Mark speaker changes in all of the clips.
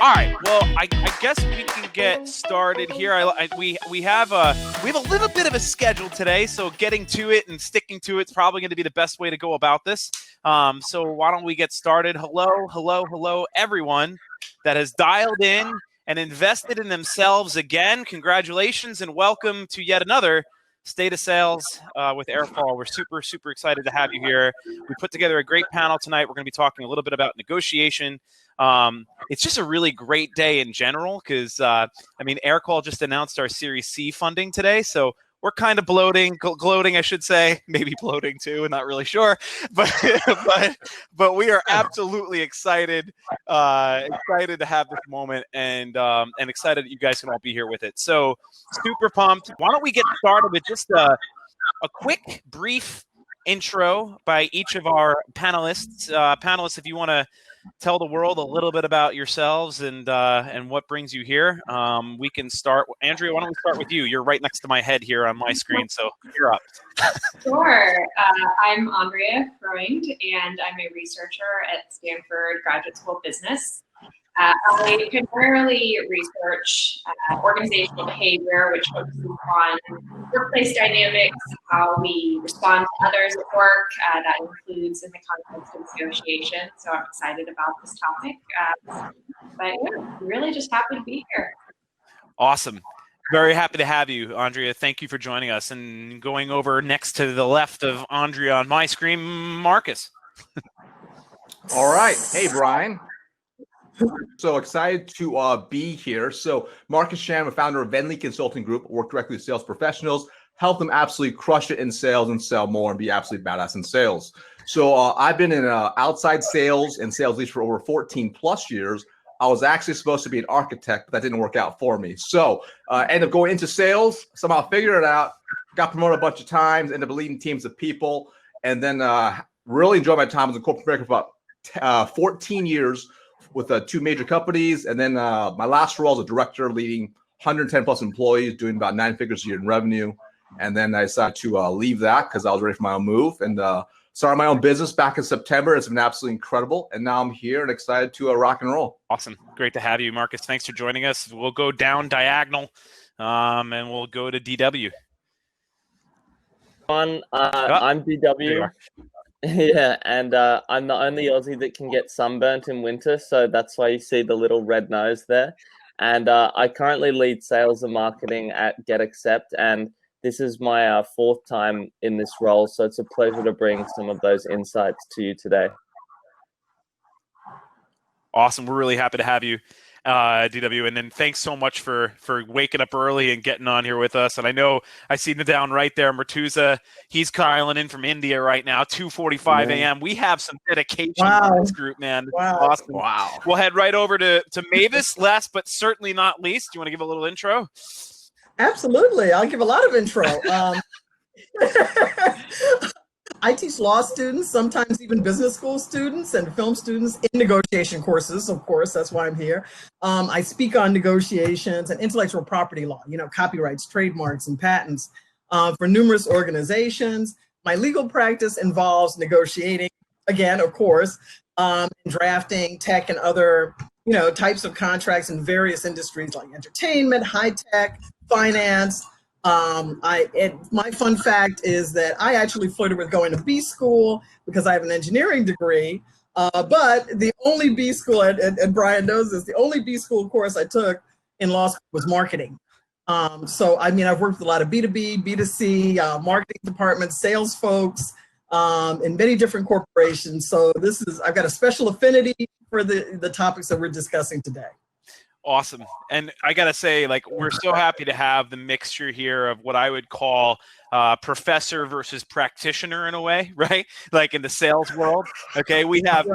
Speaker 1: All right. Well, I guess we can get started here. We have a little bit of a schedule today, so getting to it and sticking to it's probably going to be the best way to go about this. So why don't we get started? Hello, everyone that has dialed in and invested in themselves again. Congratulations and welcome to yet another State of Sales with Aircall. We're super excited to have you here. We put together a great panel tonight. We're going to be talking a little bit about negotiation. It's just a really great day in general because, Aircall just announced our Series C funding today. So we're kind of gloating, I should say, maybe bloating too, not really sure. But we are absolutely excited to have this moment and excited that you guys can all be here with it. So super pumped. Why don't we get started with just a quick, brief intro by each of our panelists. Panelists, if you want to tell the world a little bit about yourselves and what brings you here. We can start. Andrea, why don't we start with you? You're right next to my head here on my screen, so you're up.
Speaker 2: Sure. I'm Andrea Freund, and I'm a researcher at Stanford Graduate School of Business. I primarily research organizational behavior, which focuses on workplace dynamics, how we respond to others at work. That includes in the context of negotiation. So I'm excited about this topic. But yeah, really just happy to be here.
Speaker 1: Awesome. Very happy to have you, Andrea. Thank you for joining us. And going over next to the left of Andrea on my screen, Marcus.
Speaker 3: All right. Hey, Bryan. So excited to be here. So Marcus Shan, founder of Venli Consulting Group, work directly with sales professionals, help them absolutely crush it in sales and sell more and be absolutely badass in sales. So I've been in outside sales and sales leads for over 14 plus years. I was actually supposed to be an architect, but that didn't work out for me. So ended up going into sales, somehow figured it out, got promoted a bunch of times, ended up leading teams of people, and then really enjoyed my time as a corporate America for about 14 years with two major companies. And then my last role as a director leading 110 plus employees, doing about 9 figures a year in revenue. And then I decided to leave that because I was ready for my own move and started my own business back in September. It's been absolutely incredible. And now I'm here and excited to rock and roll.
Speaker 1: Awesome. Great to have you, Marcus. Thanks for joining us. We'll go down diagonal and we'll go to DW.
Speaker 4: I'm DW. Yeah, and I'm the only Aussie that can get sunburnt in winter, so that's why you see the little red nose there. And I currently lead sales and marketing at GetAccept, and this is my 4th time in this role, so it's a pleasure to bring some of those insights to you today.
Speaker 1: Awesome. We're really happy to have you, DW. And then thanks so much for waking up early and getting on here with us. And I know I see the down right there, Murtuza. He's calling in from India right now, 2:45 a.m. We have some dedication in this group, man.
Speaker 5: Wow.
Speaker 1: Awesome. Wow. We'll head right over to Mavis, last but certainly not least. Do you want to give a little intro?
Speaker 5: Absolutely. I'll give a lot of intro. I teach law students, sometimes even business school students and film students in negotiation courses. Of course, that's why I'm here. I speak on negotiations and intellectual property law, copyrights, trademarks, and patents for numerous organizations. My legal practice involves negotiating, again, of course, drafting tech and other, types of contracts in various industries like entertainment, high tech, finance. My fun fact is that I actually flirted with going to B school because I have an engineering degree, but the only B school, and Bryan knows this, the only B school course I took in law school was marketing. So, I've worked with a lot of B2B, B2C, marketing departments, sales folks, in many different corporations. So I've got a special affinity for the topics that we're discussing today.
Speaker 1: Awesome. And I got to say, we're so happy to have the mixture here of what I would call professor versus practitioner in a way, right? Like in the sales world. Okay. We have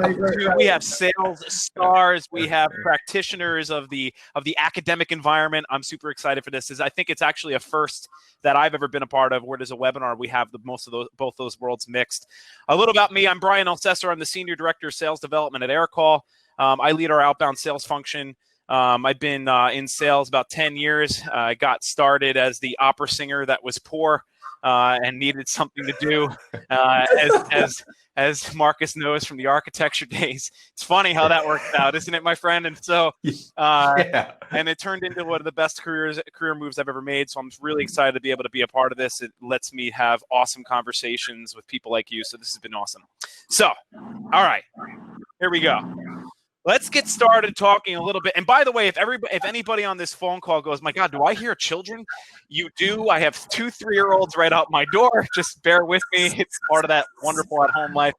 Speaker 1: we have sales stars. We have practitioners of the academic environment. I'm super excited for this. I think it's actually a first that I've ever been a part of where there's a webinar. We have both those worlds mixed. A little about me. I'm Bryan Elsesser. I'm the Senior Director of Sales Development at Aircall. I lead our outbound sales function. I've been in sales about 10 years. I got started as the opera singer that was poor and needed something to do as Marcus knows from the architecture days. It's funny how that worked out, isn't it, my friend? And so, and it turned into one of the best career moves I've ever made. So I'm really excited to be able to be a part of this. It lets me have awesome conversations with people like you. So this has been awesome. So, all right, here we go. Let's get started talking a little bit. And by the way, if anybody on this phone call goes, my God, do I hear children? You do. I have 2 3-year-olds right out my door. Just bear with me. It's part of that wonderful at-home life.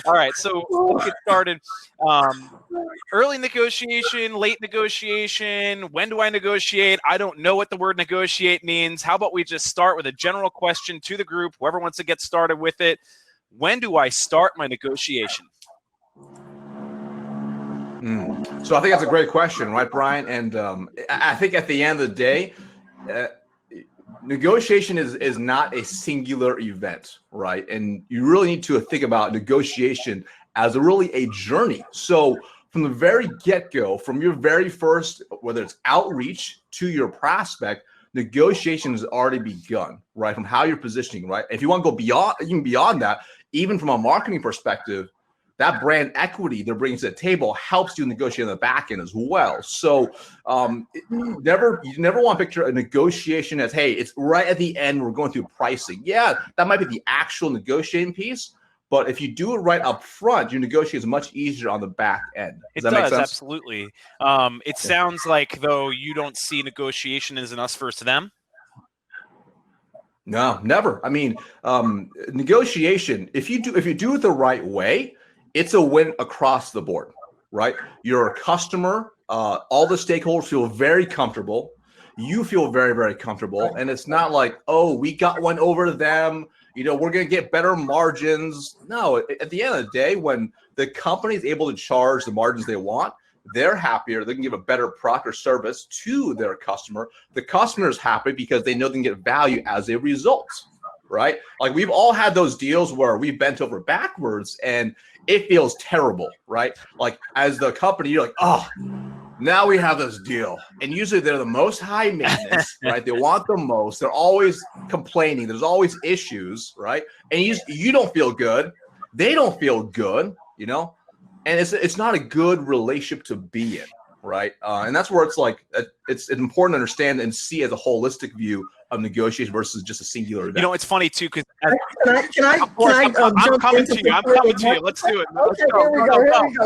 Speaker 1: All right, so let's get started. Early negotiation, late negotiation. When do I negotiate? I don't know what the word negotiate means. How about we just start with a general question to the group, whoever wants to get started with it. When do I start my negotiation?
Speaker 3: So I think that's a great question, right, Brian? And I think at the end of the day, negotiation is not a singular event, right? And you really need to think about negotiation as really a journey. So from the very get-go, from your very first, whether it's outreach to your prospect, negotiation has already begun, right? From how you're positioning, right? If you want to go beyond, even beyond that, even from a marketing perspective, that brand equity they're bringing to the table helps you negotiate on the back end as well. So you never want to picture a negotiation as, hey, it's right at the end, we're going through pricing. Yeah, that might be the actual negotiating piece, but if you do it right up front, your negotiation is much easier on the back end. Does that make sense?
Speaker 1: Absolutely. It sounds like, though, you don't see negotiation as an us versus them.
Speaker 3: No, never. I mean, negotiation, if you do it the right way, it's a win across the board, right? You're a customer. All the stakeholders feel very comfortable. You feel very, very comfortable. And it's not like, oh, we got one over them. We're going to get better margins. No, at the end of the day, when the company is able to charge the margins they want, they're happier. They can give a better product or service to their customer. The customer is happy because they know they can get value as a result, right? Like we've all had those deals where we bent over backwards and it feels terrible, right? Like as the company, you're like, oh, now we have this deal. And usually they're the most high maintenance, right? They want the most. They're always complaining. There's always issues, right? And you don't feel good. They don't feel good, and it's not a good relationship to be in, right? And that's where it's like it's important to understand and see as a holistic view of negotiation versus just a singular event.
Speaker 1: It's funny too because
Speaker 5: can I
Speaker 1: I'm coming to you. I'm coming to you. Let's do it.
Speaker 5: Okay, here we go.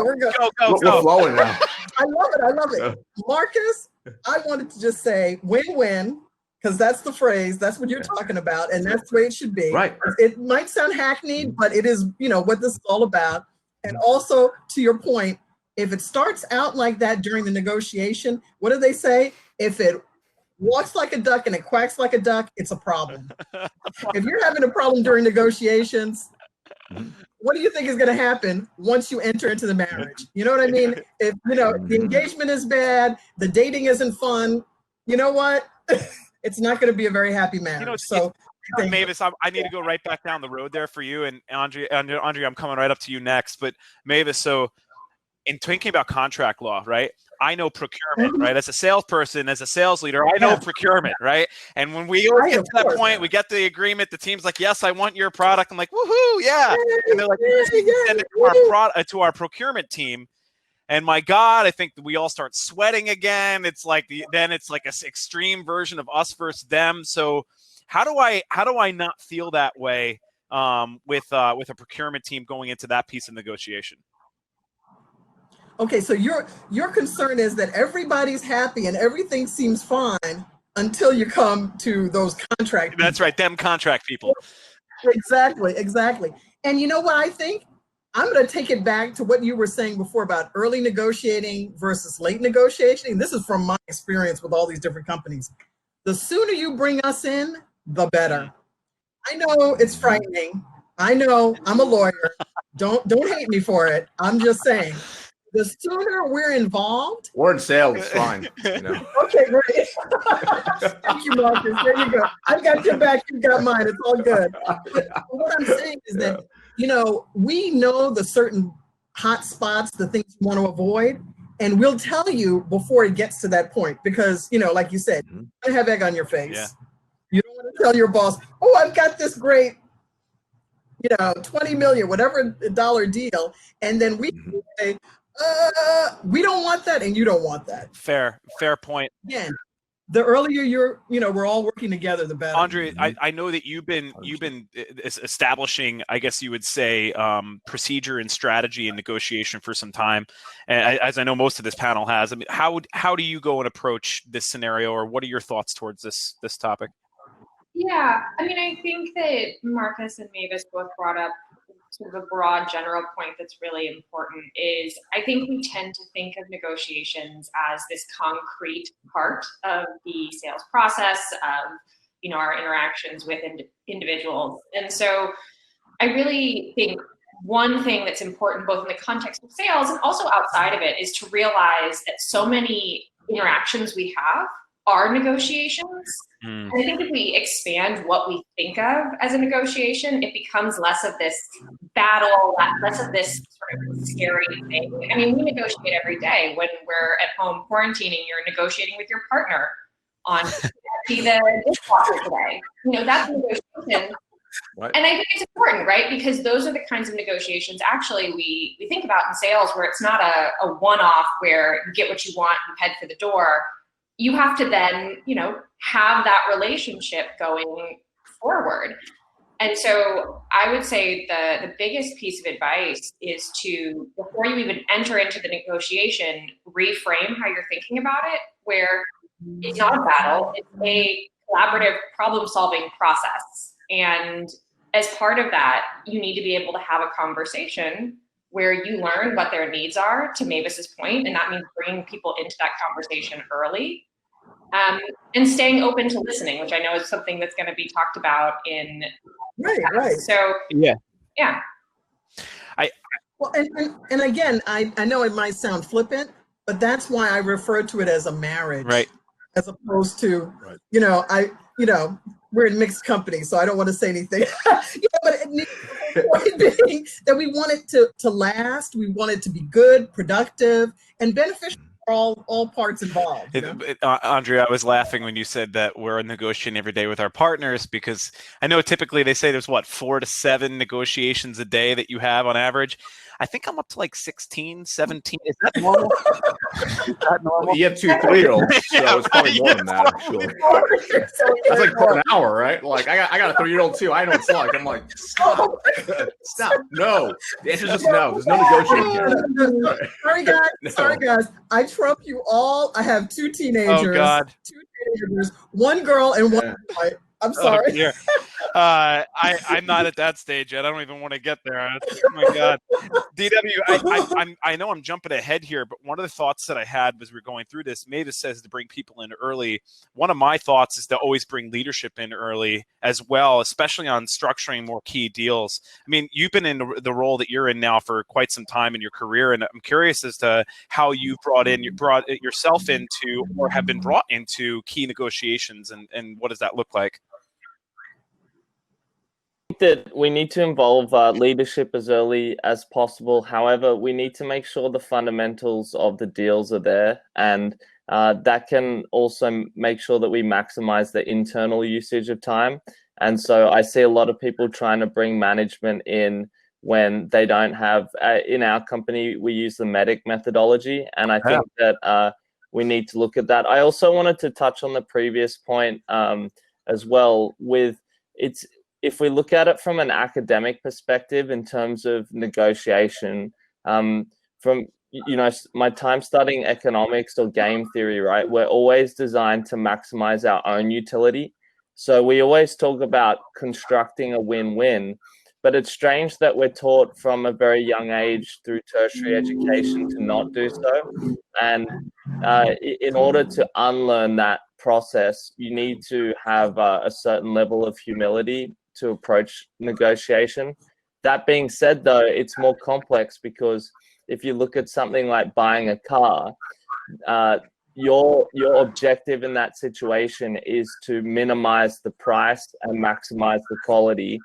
Speaker 5: We're good.
Speaker 1: Go.
Speaker 3: We're flowing now.
Speaker 5: I love it. Marcus, I wanted to just say win-win, because that's the phrase. That's what you're talking about, and that's the way it should be.
Speaker 3: Right.
Speaker 5: It might sound hackneyed, but it is, what this is all about. And also, to your point, if it starts out like that during the negotiation, what do they say? If it walks like a duck and it quacks like a duck, it's a problem. If you're having a problem during negotiations, what do you think is going to happen once you enter into the marriage? You know what I mean? If, the engagement is bad, the dating isn't fun, you know what? It's not going to be a very happy marriage.
Speaker 1: Mavis, I need to go right back down the road there for you. And Andrea, I'm coming right up to you next. But Mavis, so in thinking about contract law, right? I know procurement, right? As a salesperson, as a sales leader, I know procurement, right? And when we get to that point, we get the agreement, the team's like, yes, I want your product. I'm like, woohoo, yeah. And they're like, send it to our procurement team. And my God, I think we all start sweating again. It's like then it's like an extreme version of us versus them. So how do I not feel that way with a procurement team going into that piece of negotiation?
Speaker 5: Okay, so your concern is that everybody's happy and everything seems fine until you come to those contract people.
Speaker 1: That's right, them contract people.
Speaker 5: Exactly. And you know what I think? I'm going to take it back to what you were saying before about early negotiating versus late negotiating. This is from my experience with all these different companies. The sooner you bring us in, the better. I know it's frightening. I know I'm a lawyer. Don't hate me for it. I'm just saying. The sooner we're involved.
Speaker 3: We're in sales, it's fine.
Speaker 5: Okay, great. Thank you, Marcus. There you go. I've got your back, you got mine. It's all good. But what I'm saying is that, we know the certain hot spots, the things we want to avoid, and we'll tell you before it gets to that point. Because, like you said, you have egg on your face. Yeah. You don't want to tell your boss, oh, I've got this great, $20 million, whatever dollar deal, and then we say, we don't want that, and you don't want that.
Speaker 1: Fair point.
Speaker 5: Again, the earlier we're all working together, the better.
Speaker 1: Andre, I know that you've been establishing, I guess you would say, procedure and strategy and negotiation for some time, and as I know most of this panel has. I mean, how do you go and approach this scenario, or what are your thoughts towards this topic?
Speaker 2: Yeah, I mean, I think that Marcus and Mavis both brought up sort of a broad general point that's really important is I think we tend to think of negotiations as this concrete part of the sales process of, our interactions with individuals. And so I really think one thing that's important both in the context of sales and also outside of it is to realize that so many interactions we have are negotiations. And I think if we expand what we think of as a negotiation, it becomes less of this battle, less of this sort of scary thing. I mean, we negotiate every day when we're at home quarantining. You're negotiating with your partner on the dishwasher today. That's a negotiation.
Speaker 3: Right.
Speaker 2: And I think it's important, right? Because those are the kinds of negotiations actually we think about in sales where it's not a one-off where you get what you want, you head for the door. You have to then, have that relationship going forward. And so I would say the biggest piece of advice is to, before you even enter into the negotiation, reframe how you're thinking about it, where it's not a battle, it's a collaborative problem-solving process. And as part of that, you need to be able to have a conversation where you learn what their needs are, to Mavis's point, and that means bringing people into that conversation early. And staying open to listening, which I know is something that's going to be talked about in
Speaker 5: right.
Speaker 2: So
Speaker 5: well, and again, I know it might sound flippant, but that's why I refer to it as a marriage,
Speaker 1: right?
Speaker 5: As opposed to we're in mixed company, so I don't want to say anything. But the point being that we want it to last, we want it to be good, productive, and beneficial. All parts involved.
Speaker 1: Andrea, I was laughing when you said that we're negotiating every day with our partners, because I know typically they say there's 4 to 7 negotiations a day that you have on average. I think I'm up to like 16, 17. Is that normal?
Speaker 3: Well, you have 2 3-year-olds, so it's probably more than that, actually. That's like per an hour, right? Like I got a 3-year-old too. I know what it's like. I'm like, stop. No. The answer is just no. There's no negotiating here.
Speaker 5: Sorry guys. I trump you all. I have 2 teenagers.
Speaker 1: Oh God.
Speaker 5: 2 teenagers, 1 girl and 1 boy. I'm sorry.
Speaker 1: Oh, I'm not at that stage yet. I don't even want to get there. Oh my God. DW, I know I'm jumping ahead here, but one of the thoughts that I had as we were going through this, Mavis says to bring people in early. One of my thoughts is to always bring leadership in early as well, especially on structuring more key deals. I mean, you've been in the role that you're in now for quite some time in your career, and I'm curious as to how you brought yourself into, or have been brought into, key negotiations, and what does that look like?
Speaker 4: That we need to involve leadership as early as possible. However, we need to make sure the fundamentals of the deals are there, and that can also make sure that we maximize the internal usage of time. And so I see a lot of people trying to bring management in when they don't have, in our company, we use the MEDIC methodology, and I think that we need to look at that. I also wanted to touch on the previous point as well with if we look at it from an academic perspective in terms of negotiation, from my time studying economics or game theory, right, we're always designed to maximize our own utility. So we always talk about constructing a win-win, but it's strange that we're taught from a very young age through tertiary education to not do so. And in order to unlearn that process, you need to have a certain level of humility to approach negotiation. That being said, though, it's more complex, because if you look at something like buying a car, your objective in that situation is to minimize the price and maximize the quality.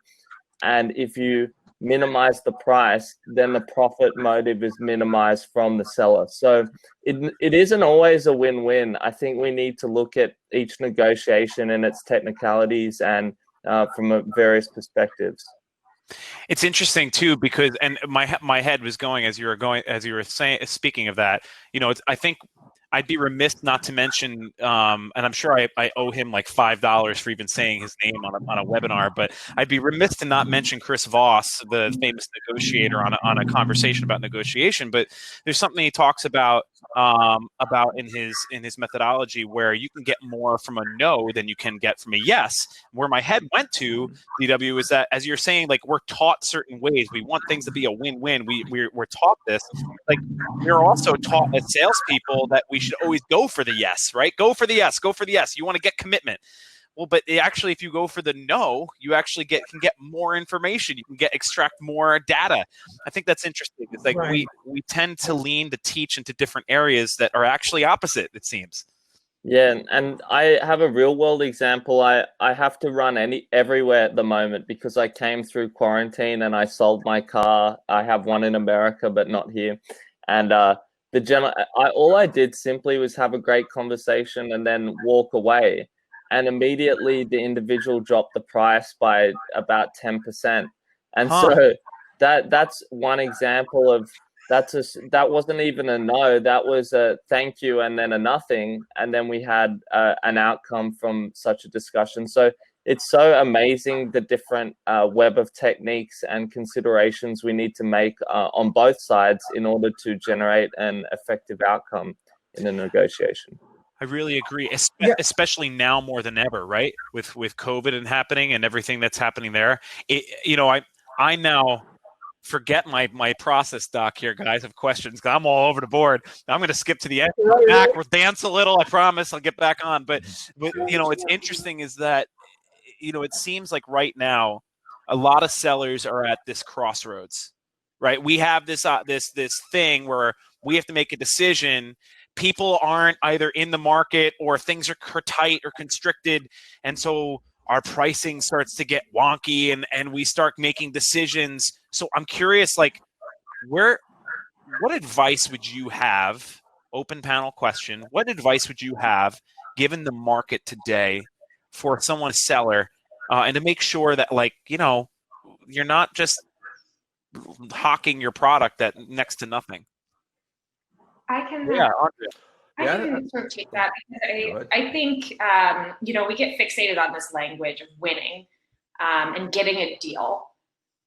Speaker 4: And if you minimize the price, then the profit motive is minimized from the seller. So it isn't always a win-win. I think we need to look at each negotiation and its technicalities and from various perspectives.
Speaker 1: It's interesting too, because my head was going as you were speaking of that. I think I'd be remiss not to mention, and I'm sure I owe him like $5 for even saying his name on a webinar, but I'd be remiss to not mention Chris Voss, the famous negotiator, on a conversation about negotiation. But there's something he talks about in his methodology where you can get more from a no than you can get from a yes. Where my head went to, DW, is that, as you're saying, like, we're taught certain ways. We want things to be a win-win. We're taught this. Like, we're also taught as salespeople that we should always go for the yes, right? Go for the yes. Go for the yes. You want to get commitment. Well, but actually, if you go for the no, you actually can get more information. You can extract more data. I think that's interesting. It's like
Speaker 5: Right.
Speaker 1: we tend to lean to teach into different areas that are actually opposite, it seems.
Speaker 4: Yeah, and I have a real world example. I have to run everywhere at the moment because I came through quarantine and I sold my car. I have one in America, but not here. And all I did simply was have a great conversation and then walk away. And immediately the individual dropped the price by about 10%. And so that's one example of that wasn't even a no, that was a thank you and then a nothing. And then we had an outcome from such a discussion. So it's so amazing the different web of techniques and considerations we need to make on both sides in order to generate an effective outcome in a negotiation.
Speaker 1: I really agree, especially now more than ever, right? With COVID and happening and everything that's happening there. I now forget my process doc here, guys, of questions, because I'm all over the board. I'm going to skip to the end. Back, we'll dance a little. I promise I'll get back on. But it's interesting is that, it seems like right now, a lot of sellers are at this crossroads, right? We have this thing where we have to make a decision. People aren't either in the market or things are tight or constricted. And so our pricing starts to get wonky and we start making decisions. So I'm curious, like, what advice would you have, open panel question, what advice would you have given the market today for someone, a seller, and to make sure that, like, you're not just hawking your product at next to nothing?
Speaker 2: I can sort of take that because I think, we get fixated on this language of winning and getting a deal.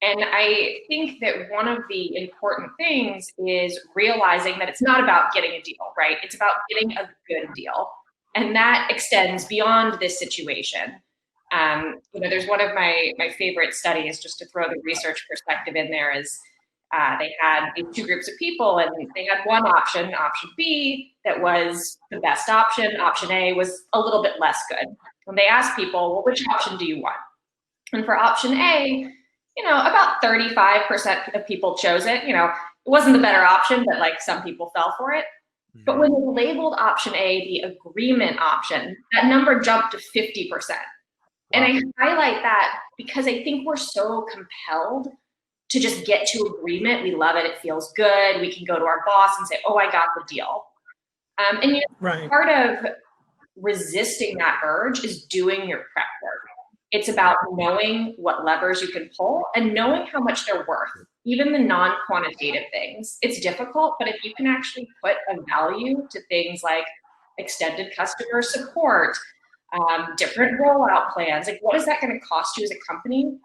Speaker 2: And I think that one of the important things is realizing that it's not about getting a deal, right? It's about getting a good deal. And that extends beyond this situation. There's one of my favorite studies, just to throw the research perspective in there, is they had these two groups of people and they had one option B, that was the best option. Option A was a little bit less good. When they asked people, well, which option do you want? And for option A, about 35% of people chose it. It wasn't the better option, but like some people fell for it. Mm-hmm. But when they labeled option A the agreement option, that number jumped to 50%. Wow. And I highlight that because I think we're so compelled to just get to agreement. We love it. It feels good. We can go to our boss and say, oh, I got the deal. Right. Part of resisting that urge is doing your prep work. It's about knowing what levers you can pull and knowing how much they're worth, even the non-quantitative things. It's difficult, but if you can actually put a value to things like extended customer support, different rollout plans, like what is that going to cost you as a company?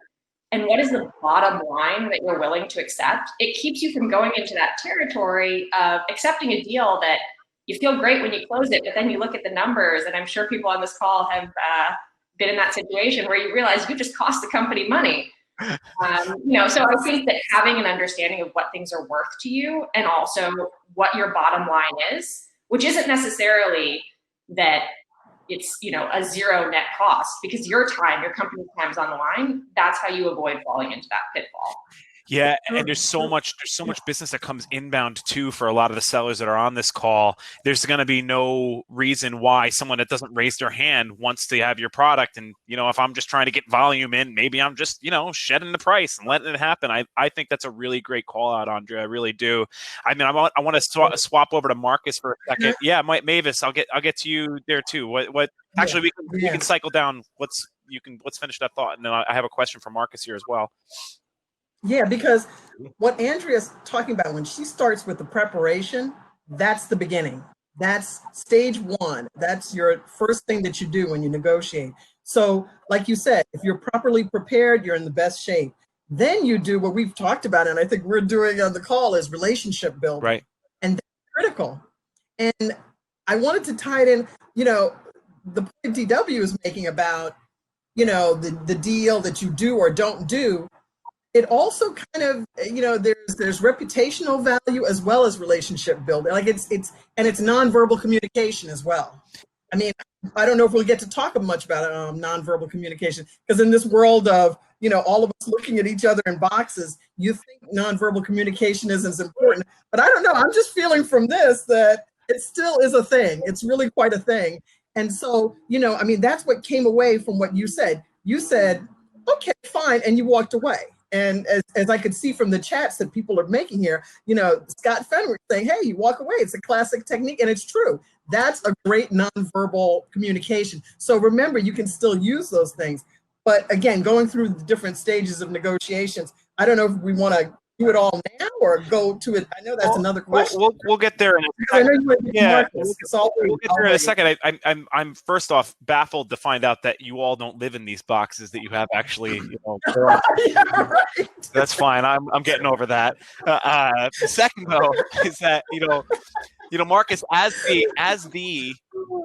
Speaker 2: And what is the bottom line that you're willing to accept? It keeps you from going into that territory of accepting a deal that you feel great when you close it, but then you look at the numbers, and I'm sure people on this call have been in that situation where you realize you just cost the company money. So I think that having an understanding of what things are worth to you and also what your bottom line is, which isn't necessarily that it's, a zero net cost, because your company's time is on the line. That's how you avoid falling into that pitfall.
Speaker 1: Yeah, and there's so much business that comes inbound too for a lot of the sellers that are on this call. There's going to be no reason why someone that doesn't raise their hand wants to have your product. And if I'm just trying to get volume in, maybe I'm just shedding the price and letting it happen. I think that's a really great call out, Andrea. I really do. I mean, I want to swap over to Marcus for a second. Yeah, Mavis, I'll get to you there too. What? Actually, we can cycle down. Let's finish that thought, and then I have a question for Marcus here as well.
Speaker 5: Yeah, because what Andrea's talking about, when she starts with the preparation, that's the beginning. That's stage one. That's your first thing that you do when you negotiate. So, like you said, if you're properly prepared, you're in the best shape. Then you do what we've talked about, and I think we're doing on the call, is relationship building.
Speaker 1: Right.
Speaker 5: And that's critical. And I wanted to tie it in, the point DW is making about, the deal that you do or don't do. It also kind of, there's reputational value as well as relationship building. Like it's nonverbal communication as well. I mean, I don't know if we'll get to talk much about nonverbal communication, because in this world of, all of us looking at each other in boxes, you think nonverbal communication isn't as important. But I don't know. I'm just feeling from this that it still is a thing. It's really quite a thing. And so, that's what came away from what you said. You said, okay, fine. And you walked away. And as I could see from the chats that people are making here, Scott Fenwick saying, hey, you walk away. It's a classic technique. And it's true. That's a great nonverbal communication. So remember, you can still use those things. But again, going through the different stages of negotiations, I don't know if we want to do it all now or go to it. I know that's another question.
Speaker 1: We'll get there in a second. We'll get there in a second. I'm first off baffled to find out that you all don't live in these boxes that you have actually.
Speaker 5: Yeah, right.
Speaker 1: That's fine. I'm getting over that. The second though is that Marcus, as the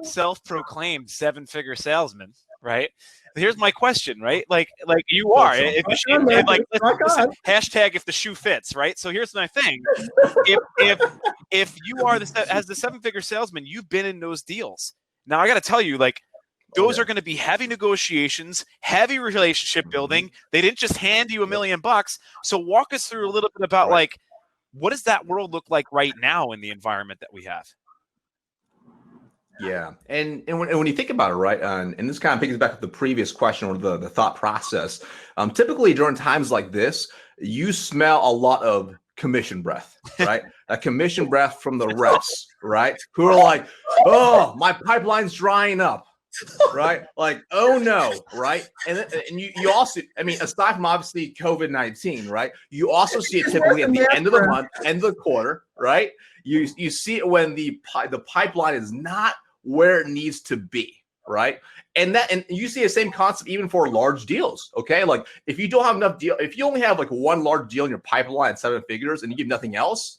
Speaker 1: self-proclaimed seven-figure salesman, right? Here's my question, right? Like you are. Listen, hashtag if the shoe fits, right? So here's my thing: if you are as the seven-figure salesman, you've been in those deals. Now I got to tell you, those are going to be heavy negotiations, heavy relationship building. They didn't just hand you $1 million. So walk us through a little bit about what does that world look like right now in the environment that we have?
Speaker 3: Yeah, and when you think about it, right, and this kind of picks back up the previous question or the thought process. Typically during times like this, you smell a lot of commission breath, right? A commission breath from the reps, right? Who are like, oh, my pipeline's drying up, right? Like, oh no, right? And you also, I mean, aside from obviously COVID-19, right? You also see it typically at the end of the month, end of the quarter, right? You see it when the pipeline is not where it needs to be, right? And you see the same concept even for large deals, okay? Like if you don't have enough deal, if you only have one large deal in your pipeline at 7 figures and you give nothing else,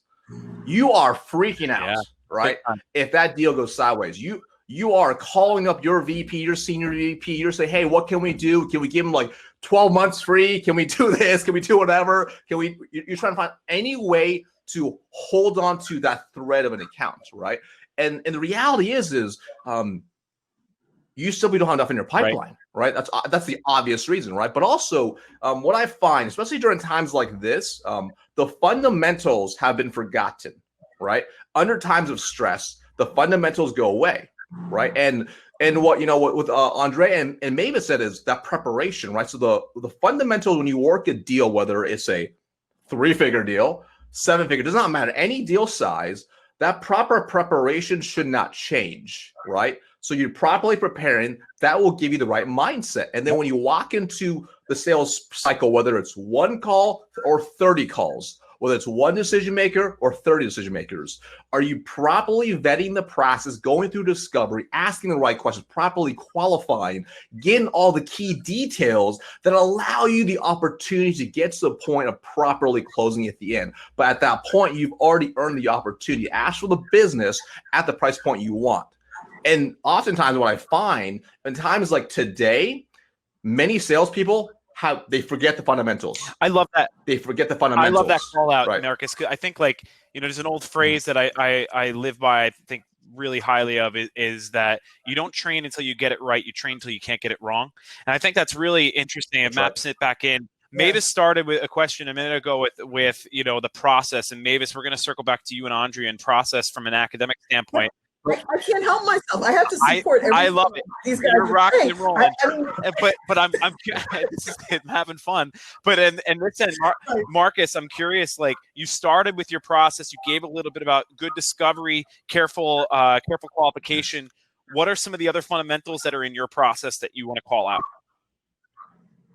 Speaker 3: you are freaking out, right? If that deal goes sideways, you are calling up your VP, your senior VP, you're saying, hey, what can we do? Can we give them 12 months free? Can we do this? Can we do whatever? You're trying to find any way to hold on to that thread of an account, right? And the reality is you simply don't have enough in your pipeline, right? That's the obvious reason, right? But also what I find, especially during times like this, the fundamentals have been forgotten, right? Under times of stress, the fundamentals go away, right? And what with Andrea and Mavis said is that preparation, right? So the fundamentals when you work a deal, whether it's a 3-figure deal, 7-figure, does not matter, any deal size, that proper preparation should not change, right? So you're properly preparing, that will give you the right mindset. And then when you walk into the sales cycle, whether it's 1 call or 30 calls, whether it's 1 decision maker or 30 decision makers, are you properly vetting the process, going through discovery, asking the right questions, properly qualifying, getting all the key details that allow you the opportunity to get to the point of properly closing at the end. But at that point, you've already earned the opportunity. Ask for the business at the price point you want. And oftentimes what I find in times like today, many salespeople they forget the fundamentals.
Speaker 1: I love that.
Speaker 3: They forget the fundamentals.
Speaker 1: I love that call out,
Speaker 3: right.
Speaker 1: Marcus. I think there's an old phrase that I live by, I think really highly of, is that you don't train until you get it right. You train until you can't get it wrong. And I think that's really interesting. And Maps it back in. Mavis started with a question a minute ago with the process. And Mavis, we're going to circle back to you and Andrea and process from an academic standpoint.
Speaker 5: I can't help myself. I have to support everything.
Speaker 1: I love it.
Speaker 5: These guys
Speaker 1: You're rocking and rolling. But I'm having fun. But and listen, Marcus, I'm curious. You started with your process. You gave a little bit about good discovery, careful qualification. What are some of the other fundamentals that are in your process that you want to call out?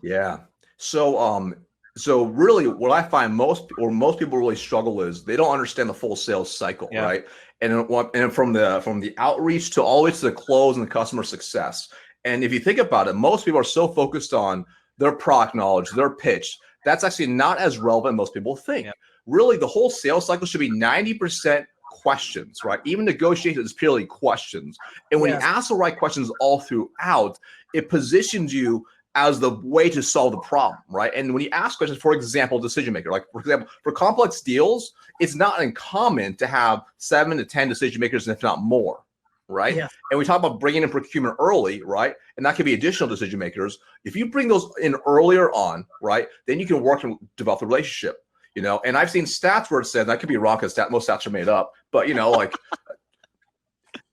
Speaker 3: Yeah. So So really what I find most people really struggle is they don't understand the full sales cycle, right? And from the outreach to all the way to the close and the customer success. And if you think about it, most people are so focused on their product knowledge, their pitch. That's actually not as relevant as most people think. Really, the whole sales cycle should be 90% questions, right? Even negotiation is purely questions. And when you ask the right questions all throughout, it positions you as the way to solve the problem, right? And when you ask questions, for example, decision maker, like for example, for complex deals, it's not uncommon to have 7 to 10 decision makers, if not more, right? And we talk about bringing in procurement early, right? And that could be additional decision makers. If you bring those in earlier on, right, then you can work and develop the relationship, you know? And I've seen stats where it says, that could be wrong because most stats are made up, but you know, like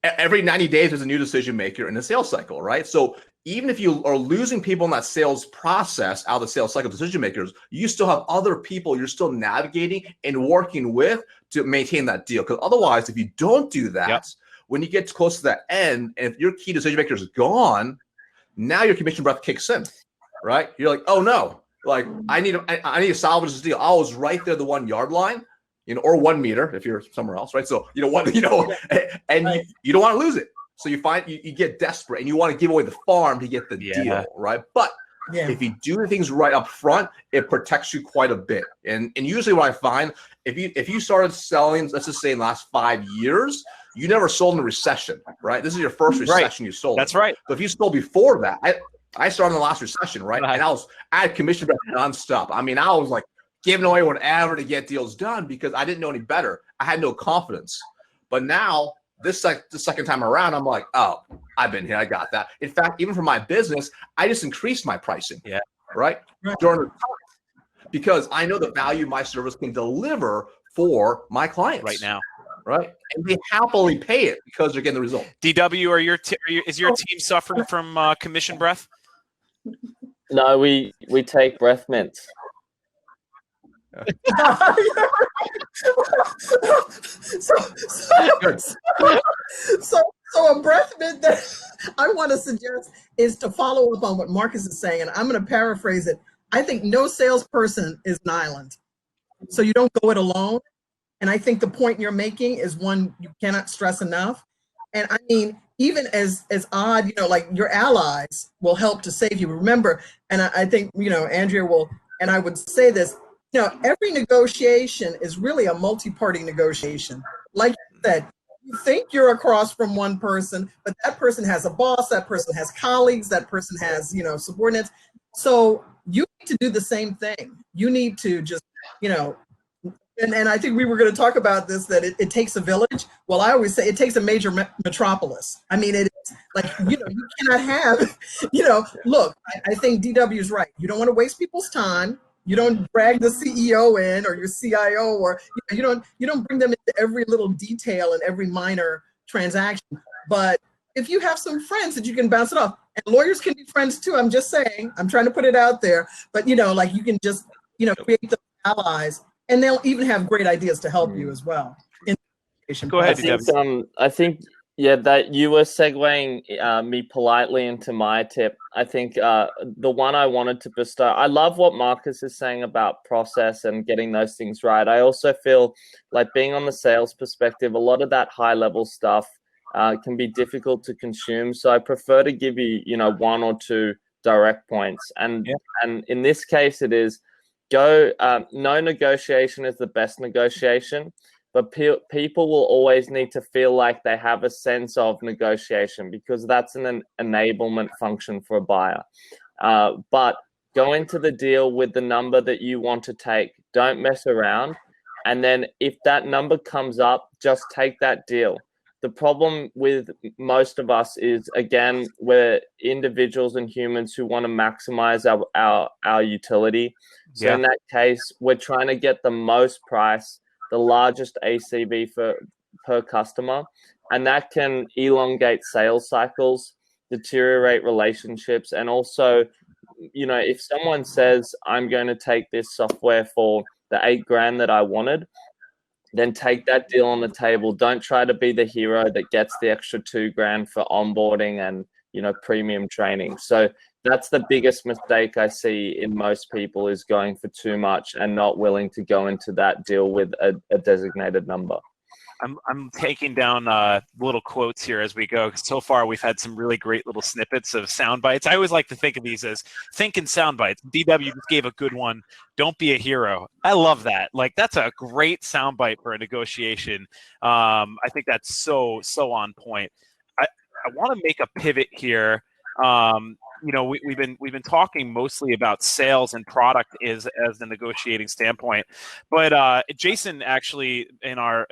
Speaker 3: every 90 days there's a new decision maker in the sales cycle, right? So even if you are losing people in that sales process out of the sales cycle, decision makers, you still have other people you're still navigating and working with to maintain that deal. Because otherwise, if you don't do that, when you get close to that end, and if your key decision maker is gone, now your commission breath kicks in, right? You're like, oh no, like I need to salvage this deal. I was right there, the 1 yard line, you know, or 1 meter if you're somewhere else, right? So you know, and you don't want to lose it. So you find you get desperate and you want to give away the farm to get the deal, right? But if you do things right up front, it protects you quite a bit. And usually what I find, if you started selling, let's just say in the last 5 years, you never sold in a recession, right? This is your first recession you sold.
Speaker 1: That's right.
Speaker 3: But if you sold before that, I started in the last recession, right? And I had commission nonstop. I mean, I was like giving away whatever to get deals done because I didn't know any better. I had no confidence. But now, the second time around, I'm like, oh, I've been here. I got that. In fact, even for my business, I just increased my pricing. Right? During the time, because I know the value my service can deliver for my clients
Speaker 1: right now.
Speaker 3: Right? And they happily pay it because they're getting the result.
Speaker 1: DW, is your team suffering from commission breath?
Speaker 4: No, we take breath mints.
Speaker 5: So a breath mint that I want to suggest is to follow up on what Marcus is saying, and I'm going to paraphrase it. I think no salesperson is an island, so you don't go it alone. And I think the point you're making is one you cannot stress enough. And I mean, even as odd, you know, like your allies will help to save you. Remember, and I think, you know, Andrea will, and I would say this, you know, every negotiation is really a multi-party negotiation. Like you said, you think you're across from one person, but that person has a boss, that person has colleagues, that person has, you know, subordinates. So you need to do the same thing. You need to just, you know, and I think we were going to talk about this, that it takes a village. Well, I always say it takes a major metropolis. I mean, it's like, you know, you cannot have, you know, look, I think DW is right. You don't want to waste people's time. You don't drag the CEO in or your CIO, or you don't bring them into every little detail and every minor transaction. But if you have some friends that you can bounce it off, and lawyers can be friends too. I'm just saying, I'm trying to put it out there, but you know, like you can just, you know, create the allies, and they'll even have great ideas to help you as well.
Speaker 1: Go ahead,
Speaker 4: I think, yeah, that you were segueing me politely into my tip. I think the one I wanted to bestow, I love what Marcus is saying about process and getting those things right. I also feel like being on the sales perspective, a lot of that high level stuff can be difficult to consume. So I prefer to give you, you know, 1 or 2 direct points. And in this case, it is no negotiation is the best negotiation. But people will always need to feel like they have a sense of negotiation, because that's an enablement function for a buyer. But go into the deal with the number that you want to take. Don't mess around. And then if that number comes up, just take that deal. The problem with most of us is, again, we're individuals and humans who want to maximize our utility. So in that case, we're trying to get the most price, the largest ACV per customer, and that can elongate sales cycles, deteriorate relationships, and also, you know, if someone says, I'm going to take this software for the $8,000 that I wanted, then take that deal on the table. Don't try to be the hero that gets the extra $2,000 for onboarding and, you know, premium training. So That's the biggest mistake I see in most people, is going for too much and not willing to go into that deal with a designated number.
Speaker 1: I'm taking down little quotes here as we go. So far, we've had some really great little snippets of sound bites. I always like to think of these as thinking sound bites. DW just gave a good one. Don't be a hero. I love that. Like, that's a great sound bite for a negotiation. I think that's so on point. I want to make a pivot here. You know, we've been talking mostly about sales and product as the negotiating standpoint, but Jason actually in our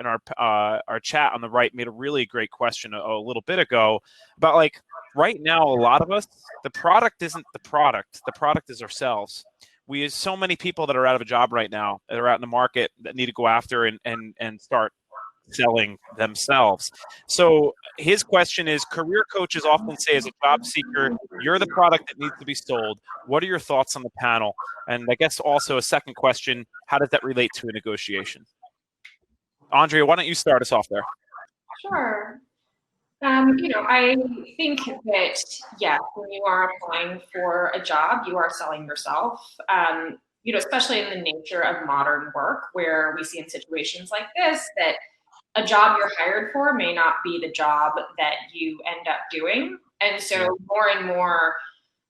Speaker 1: chat on the right made a really great question a little bit ago about, like, right now a lot of us, the product isn't the product is ourselves. We have so many people that are out of a job right now, that are out in the market, that need to go after and start selling themselves. So his question is, career coaches often say as a job seeker, you're the product that needs to be sold. What are your thoughts on the panel? And I guess also a second question, how does that relate to a negotiation? Andrea, why don't you start us off there?
Speaker 2: Sure. You know, I think that, yeah, when you are applying for a job, you are selling yourself. You know, especially in the nature of modern work, where we see in situations like this that a job you're hired for may not be the job that you end up doing. And so more and more,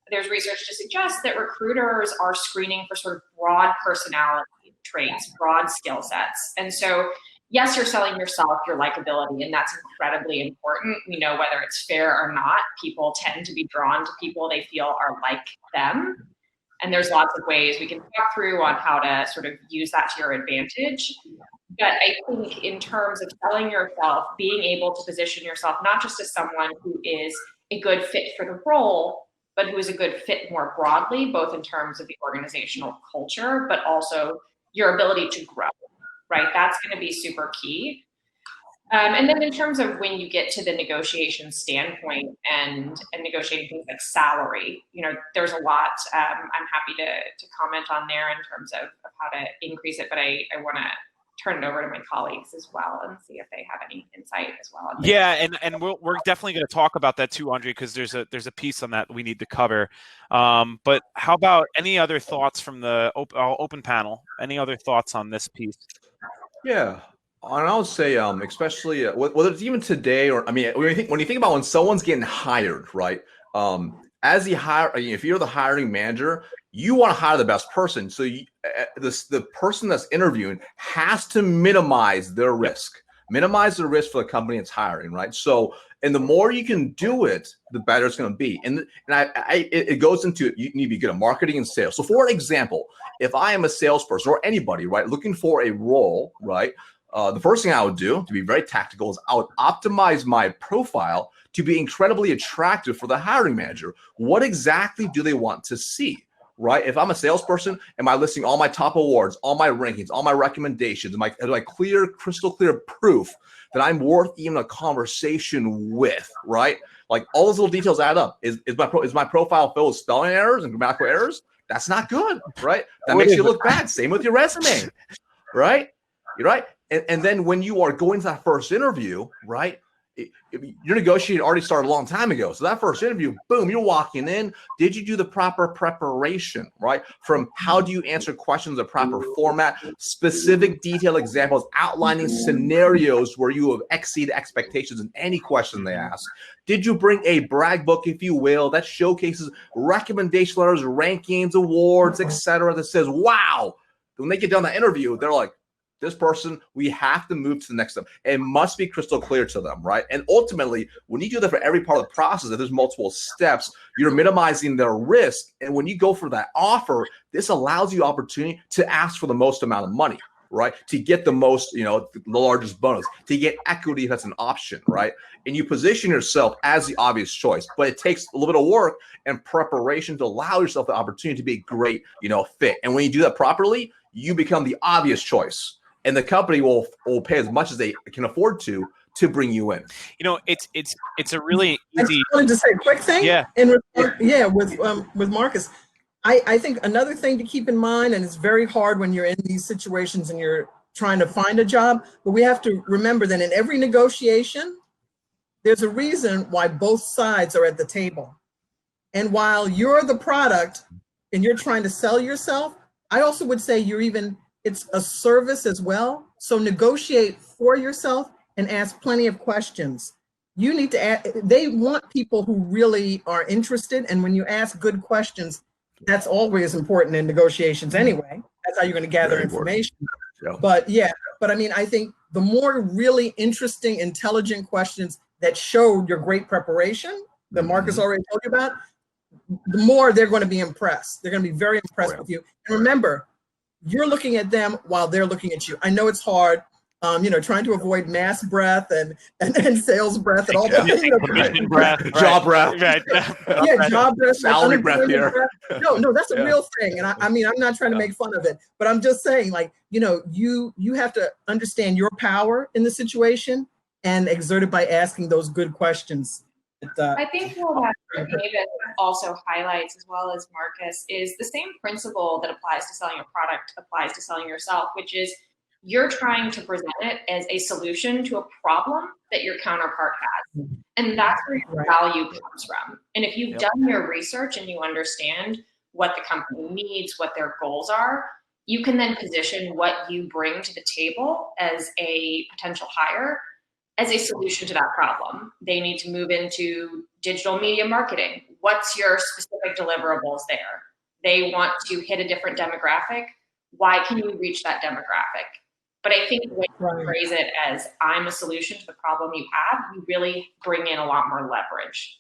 Speaker 2: there's research to suggest that recruiters are screening for sort of broad personality traits, broad skill sets. And so, yes, you're selling yourself, your likability, and that's incredibly important. We know whether it's fair or not, people tend to be drawn to people they feel are like them. And there's lots of ways we can talk through on how to sort of use that to your advantage. But I think in terms of selling yourself, being able to position yourself not just as someone who is a good fit for the role, but who is a good fit more broadly, both in terms of the organizational culture, but also your ability to grow, right? That's going to be super key. And then in terms of when you get to the negotiation standpoint and negotiating things like salary, you know, there's a lot I'm happy to comment on there in terms of how to increase it, but I want to turn it over to my colleagues as well and see if they have any insight as well.
Speaker 1: Yeah, and we're definitely going to talk about that too, Andrea, because there's a piece on that we need to cover. But how about any other thoughts from the open panel? Any other thoughts on this piece?
Speaker 3: Yeah. And I would say, especially whether it's even today or, I mean, when you think about when someone's getting hired, right? As if you're the hiring manager, you want to hire the best person. So the person that's interviewing has to minimize their risk, for the company it's hiring, right? So, and the more you can do it, the better it's going to be. And it goes into, you need to be good at marketing and sales. So for example, if I am a salesperson or anybody, right, looking for a role, right, the first thing I would do, to be very tactical, is I would optimize my profile to be incredibly attractive for the hiring manager. What exactly do they want to see, right? If I'm a salesperson, am I listing all my top awards, all my rankings, all my recommendations? Am I crystal clear proof that I'm worth even a conversation with, right? Like, all those little details add up. Is my profile filled with spelling errors and grammatical errors? That's not good, right? That makes you look bad. Same with your resume, right? You're right. And then when you are going to that first interview, right, your negotiating already started a long time ago. So that first interview, boom, you're walking in. Did you do the proper preparation, right? From how do you answer questions, the proper format, specific detailed examples, outlining scenarios where you have exceeded expectations in any question they ask. Did you bring a brag book, if you will, that showcases recommendation letters, rankings, awards, etc., that says, wow. When they get done that interview, they're like, this person, we have to move to the next step. It must be crystal clear to them, right? And ultimately, when you do that for every part of the process, if there's multiple steps, you're minimizing their risk. And when you go for that offer, this allows you opportunity to ask for the most amount of money, right? To get the most, the largest bonus, to get equity if that's an option, right? And you position yourself as the obvious choice, but it takes a little bit of work and preparation to allow yourself the opportunity to be a great, fit. And when you do that properly, you become the obvious choice. And the company will pay as much as they can afford to bring you in.
Speaker 1: It's a really easy.
Speaker 5: I just wanted to say a quick thing.
Speaker 1: Yeah.
Speaker 5: With Marcus, I think another thing to keep in mind, and it's very hard when you're in these situations and you're trying to find a job, but we have to remember that in every negotiation, there's a reason why both sides are at the table. And while you're the product and you're trying to sell yourself, I also would say it's a service as well. So negotiate for yourself and ask plenty of questions. You need to they want people who really are interested. And when you ask good questions, that's always important in negotiations anyway. That's how you're going to gather information.
Speaker 3: Yeah.
Speaker 5: But I mean, I think the more really interesting, intelligent questions that show your great preparation that Marcus already told you about, the more they're going to be impressed. They're going to be very impressed with you. And remember, you're looking at them while they're looking at you. I know it's hard, trying to avoid mass breath and sales breath and all that.
Speaker 1: Commission breath,
Speaker 3: Jaw breath.
Speaker 1: Right.
Speaker 5: Yeah, job breath.
Speaker 3: Salary breath here.
Speaker 5: Breath. No, that's a real thing. And I mean, I'm not trying to make fun of it, but I'm just saying, like, you have to understand your power in the situation and exert it by asking those good questions.
Speaker 2: I think what Mavis also highlights, as well as Marcus, is the same principle that applies to selling a product applies to selling yourself, which is you're trying to present it as a solution to a problem that your counterpart has. And that's where your value comes from. And if you've done your research and you understand what the company needs, what their goals are, you can then position what you bring to the table as a potential hire as a solution to that problem. They need to move into digital media marketing. What's your specific deliverables there? They want to hit a different demographic. Why can you reach that demographic? But I think when you phrase it as I'm a solution to the problem you have, you really bring in a lot more leverage.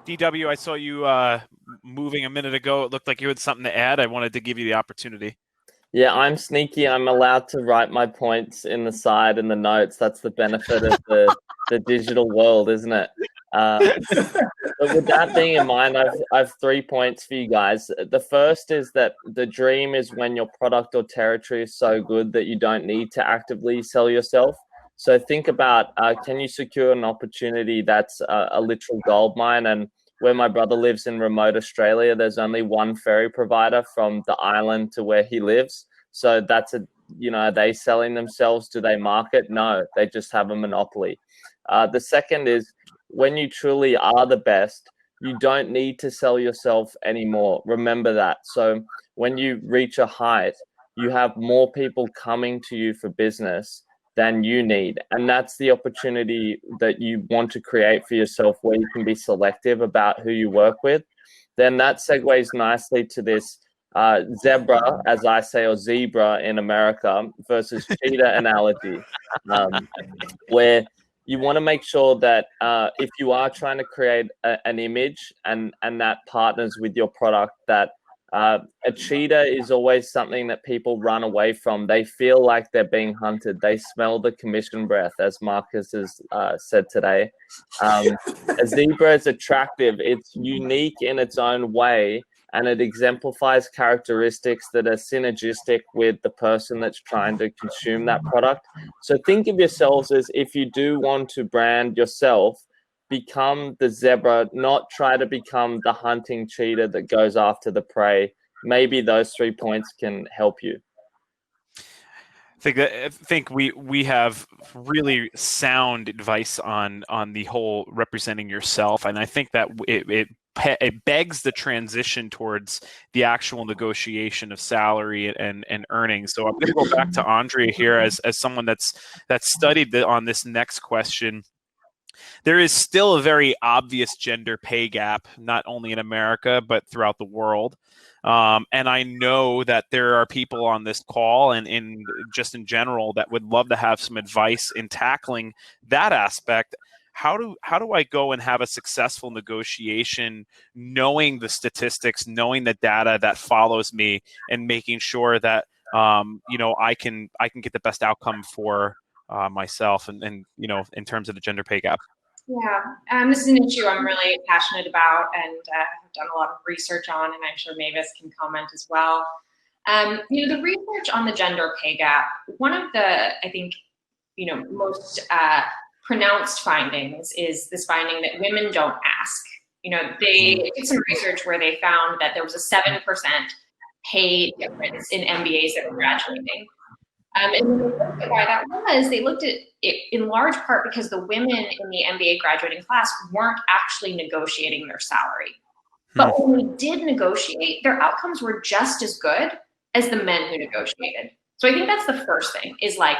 Speaker 1: DW, I saw you moving a minute ago. It looked like you had something to add. I wanted to give you the opportunity.
Speaker 4: Yeah, I'm sneaky. I'm allowed to write my points in the side in the notes. That's the benefit of the digital world, isn't it? But with that being in mind, I've 3 points for you guys. The first is that the dream is when your product or territory is so good that you don't need to actively sell yourself. So think about, can you secure an opportunity that's a literal gold mine? And where my brother lives in remote Australia, there's only one ferry provider from the island to where he lives. So that's are they selling themselves? Do they market? No, they just have a monopoly. The second is when you truly are the best, you don't need to sell yourself anymore. Remember that. So when you reach a height, you have more people coming to you for business than you need. And that's the opportunity that you want to create for yourself, where you can be selective about who you work with. Then that segues nicely to this zebra, as I say, or zebra in America versus cheetah analogy, where you want to make sure that if you are trying to create an image and that partners with your product, that a cheetah is always something that people run away from. They feel like they're being hunted. They smell the commission breath, as Marcus has said today. A zebra is attractive. It's unique in its own way, and it exemplifies characteristics that are synergistic with the person that's trying to consume that product. So think of yourselves as, if you do want to brand yourself, become the zebra, not try to become the hunting cheetah that goes after the prey. Maybe those 3 points can help you.
Speaker 1: I think we have really sound advice on the whole representing yourself, and I think that it begs the transition towards the actual negotiation of salary and earnings. So I'm going to go back to Andrea here as someone that's studied on this next question. There is still a very obvious gender pay gap, not only in America, but throughout the world. And I know that there are people on this call and in general that would love to have some advice in tackling that aspect. How do I go and have a successful negotiation, knowing the statistics, knowing the data that follows me, and making sure that I can get the best outcome for myself and in terms of the gender pay gap?
Speaker 2: Yeah, this is an issue I'm really passionate about and have done a lot of research on, and I'm sure Mavis can comment as well. The research on the gender pay gap, one of the, I think, most pronounced findings is this finding that women don't ask. They did some research where they found that there was a 7% pay difference in MBAs that were graduating. And when they looked at why that was, they looked at it in large part because the women in the MBA graduating class weren't actually negotiating their salary. But when we did negotiate, their outcomes were just as good as the men who negotiated. So I think that's the first thing, is like,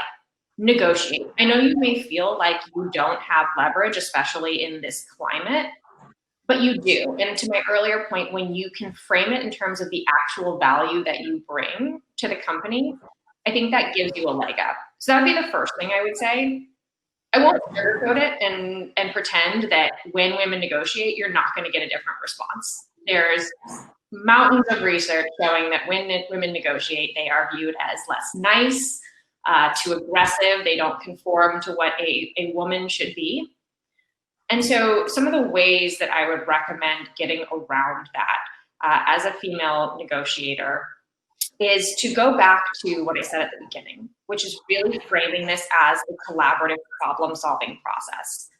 Speaker 2: negotiate. I know you may feel like you don't have leverage, especially in this climate, but you do. And to my earlier point, when you can frame it in terms of the actual value that you bring to the company, I think that gives you a leg up. So that would be the first thing I would say. I won't sugarcoat it and pretend that when women negotiate, you're not going to get a different response. There's mountains of research showing that when women negotiate, they are viewed as less nice, too aggressive. They don't conform to what a woman should be. And so some of the ways that I would recommend getting around that as a female negotiator is to go back to what I said at the beginning, which is really framing this as a collaborative problem-solving process.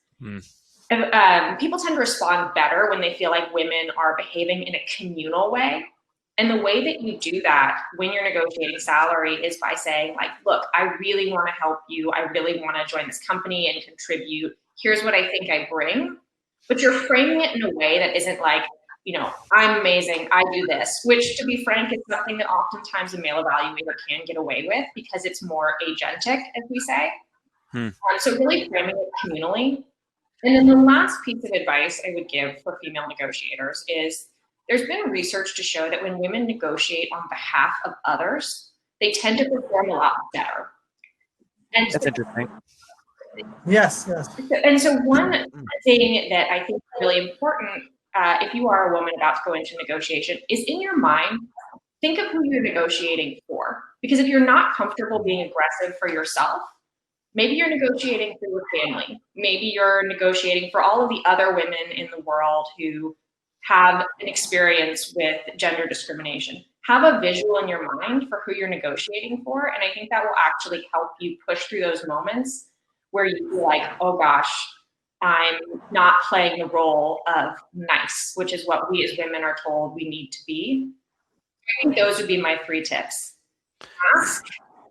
Speaker 2: People tend to respond better when they feel like women are behaving in a communal way. And the way that you do that when you're negotiating salary is by saying, like, look, I really want to help you. I really want to join this company and contribute. Here's what I think I bring. But you're framing it in a way that isn't like, you know, I'm amazing, I do this, which, to be frank, is something that oftentimes a male evaluator can get away with because it's more agentic, as we say. So really framing it communally. And then the last piece of advice I would give for female negotiators is there's been research to show that when women negotiate on behalf of others, they tend to perform a lot better. And
Speaker 1: That's interesting.
Speaker 5: Yes, yes.
Speaker 2: And so one thing that I think is really important if you are a woman about to go into negotiation is, in your mind, think of who you're negotiating for. Because if you're not comfortable being aggressive for yourself, maybe you're negotiating for your family. Maybe you're negotiating for all of the other women in the world who have an experience with gender discrimination. Have a visual in your mind for who you're negotiating for. And I think that will actually help you push through those moments where you feel like, oh gosh, I'm not playing the role of nice, which is what we as women are told we need to be. I think those would be my 3 tips. Ask,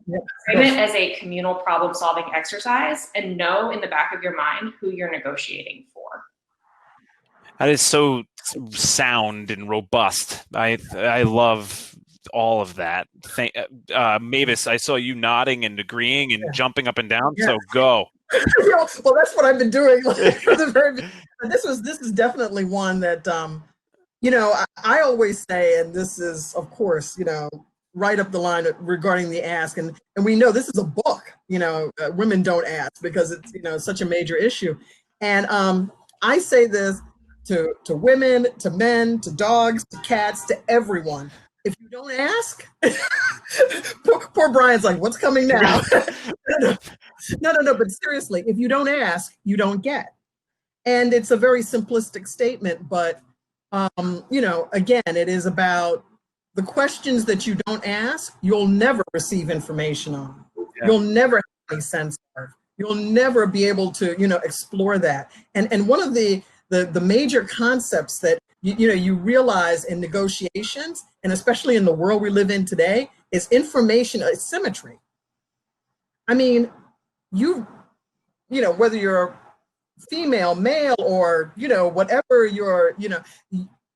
Speaker 2: frame it as a communal problem-solving exercise, and know in the back of your mind who you're negotiating for.
Speaker 1: That is so sound and robust. I love all of that. Mavis, I saw you nodding and agreeing and jumping up and down. So go.
Speaker 5: Well, that's what I've been doing. This is definitely one that I always say, and this is, of course, right up the line regarding the ask, and we know this is a book. Women don't ask because it's such a major issue, and I say this to women, to men, to dogs, to cats, to everyone. If you don't ask, poor Brian's like, what's coming now? No, but seriously, if you don't ask, you don't get. And it's a very simplistic statement, but, again, it is about the questions that you don't ask, you'll never receive information on. Yeah. You'll never have any sense of. You'll never be able to, explore that. And one of the major concepts that you realize in negotiations, and especially in the world we live in today, is information asymmetry. I mean, whether you're female, male, or whatever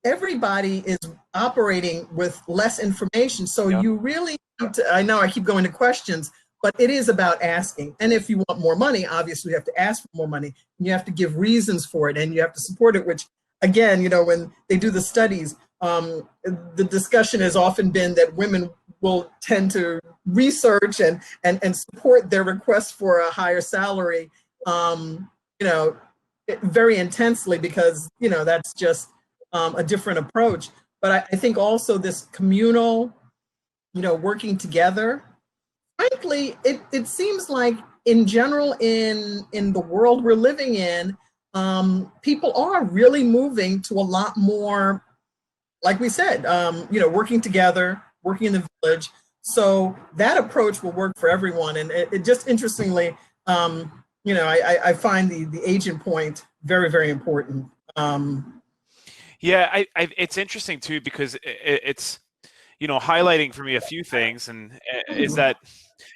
Speaker 5: everybody is operating with less information. So you really need to, I know I keep going to questions, but it is about asking. And if you want more money, obviously you have to ask for more money, and you have to give reasons for it, and you have to support it, which, again, when they do the studies, the discussion has often been that women will tend to research and support their request for a higher salary, very intensely, because, that's just a different approach. But I think also this communal, working together, frankly, it seems like in general in the world we're living in, people are really moving to a lot more, like we said, working together, working in the village. So that approach will work for everyone. And it just interestingly, I find the agent point very, very important.
Speaker 1: Yeah, it's interesting too, because it's highlighting for me a few things, and is that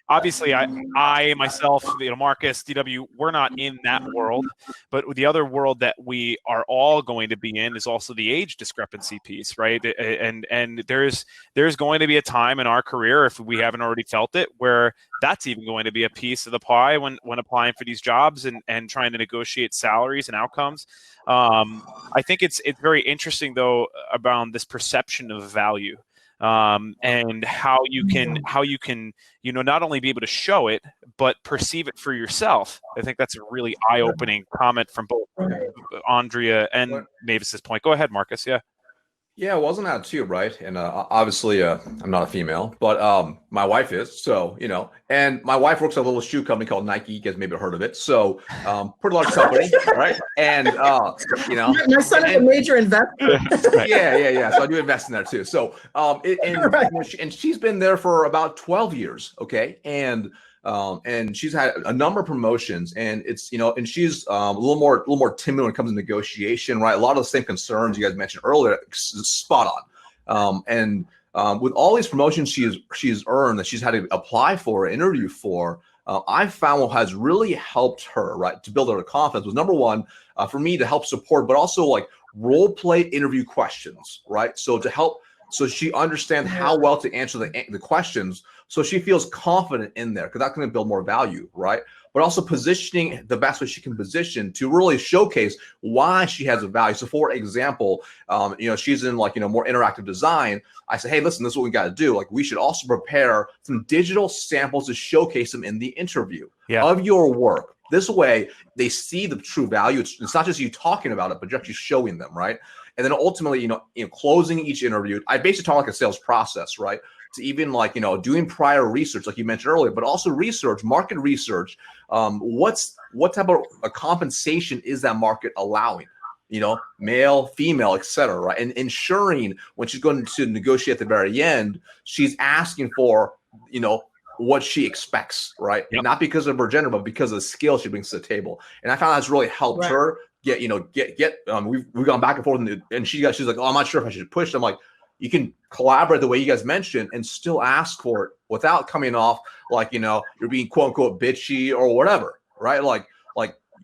Speaker 1: obviously, I myself, Marcus, DW, we're not in that world, but the other world that we are all going to be in is also the age discrepancy piece, right? And there's going to be a time in our career, if we haven't already felt it, where that's even going to be a piece of the pie when applying for these jobs and trying to negotiate salaries and outcomes. I think it's very interesting though around this perception of value. And how you can not only be able to show it but perceive it for yourself. I think that's a really eye-opening comment from both Andrea and Mavis's point. Go ahead, Marcus.
Speaker 3: Yeah, wasn't that too, right? And obviously, I'm not a female, but my wife is. So, and my wife works at a little shoe company called Nike. You guys maybe heard of it. So, pretty large company, right? And
Speaker 5: my son is a major investor.
Speaker 3: Yeah. So I do invest in there too. So, and she's been there for about 12 years. Okay, and she's had a number of promotions, and it's and she's a little more timid when it comes to negotiation, right? A lot of the same concerns you guys mentioned earlier, spot on. With all these promotions she's earned that she's had to apply for, interview for, I found what has really helped her, right, to build her confidence was, number one, for me to help support, but also like role play interview questions, right? So she understands how well to answer the questions, so she feels confident in there, because that's going to build more value, right? But also positioning the best way she can position to really showcase why she has a value. So, for example, she's in more interactive design. I say, hey, listen, this is what we got to do. Like, we should also prepare some digital samples to showcase them in the interview of your work. This way, they see the true value. It's not just you talking about it, but you're actually showing them, right? And then ultimately, closing each interview, I basically talk like a sales process, right? To even doing prior research, like you mentioned earlier, but also market research. What type of a compensation is that market allowing? Male, female, et cetera, right? And ensuring when she's going to negotiate at the very end, she's asking for, what she expects, right?
Speaker 1: Yep.
Speaker 3: Not because of her gender, but because of the skill she brings to the table. And I found that's really helped her get. We've gone back and forth, and she's like, oh, I'm not sure if I should push. I'm like, you can collaborate the way you guys mentioned and still ask for it without coming off like, you're being quote unquote bitchy or whatever, right? Like